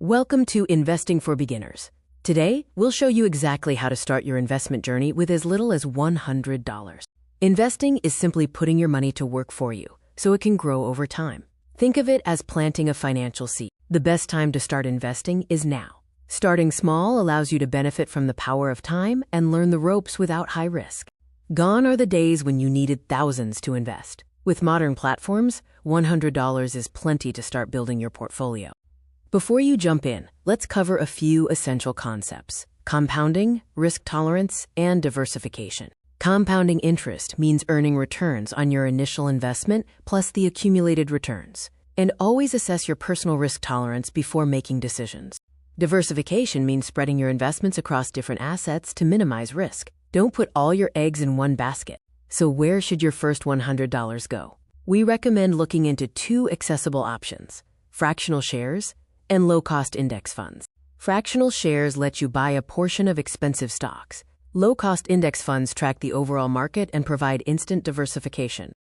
Welcome to Investing for Beginners. Today, we'll show you exactly how to start your investment journey with as little as $100. Investing is simply putting your money to work for you, so it can grow over time. Think of it as planting a financial seed. The best time to start investing is now. Starting small allows you to benefit from the power of time and learn the ropes without high risk. Gone are the days when you needed thousands to invest. With modern platforms, $100 is plenty to start building your portfolio. Before you jump in, let's cover a few essential concepts: compounding, risk tolerance, and diversification. Compounding interest means earning returns on your initial investment plus the accumulated returns. And always assess your personal risk tolerance before making decisions. Diversification means spreading your investments across different assets to minimize risk. Don't put all your eggs in one basket. So where should your first $100 go? We recommend looking into two accessible options: fractional shares and low-cost index funds. Fractional shares let you buy a portion of expensive stocks. Low-cost index funds track the overall market and provide instant diversification.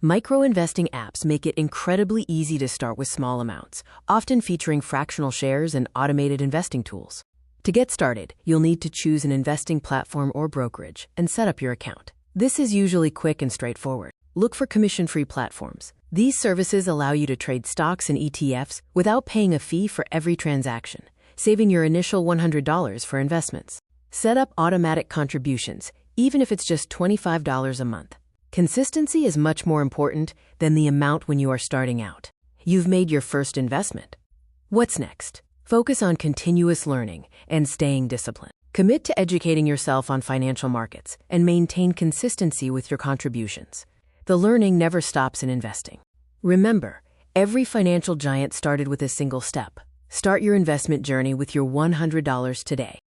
Micro-investing apps make it incredibly easy to start with small amounts, often featuring fractional shares and automated investing tools. To get started, you'll need to choose an investing platform or brokerage and set up your account. This is usually quick and straightforward. Look for commission-free platforms. These services allow you to trade stocks and ETFs without paying a fee for every transaction, saving your initial $100 for investments. Set up automatic contributions, even if it's just $25 a month. Consistency is much more important than the amount when you are starting out. You've made your first investment. What's next? Focus on continuous learning and staying disciplined. Commit to educating yourself on financial markets and maintain consistency with your contributions. The learning never stops in investing. Remember, every financial giant started with a single step. Start your investment journey with your $100 today.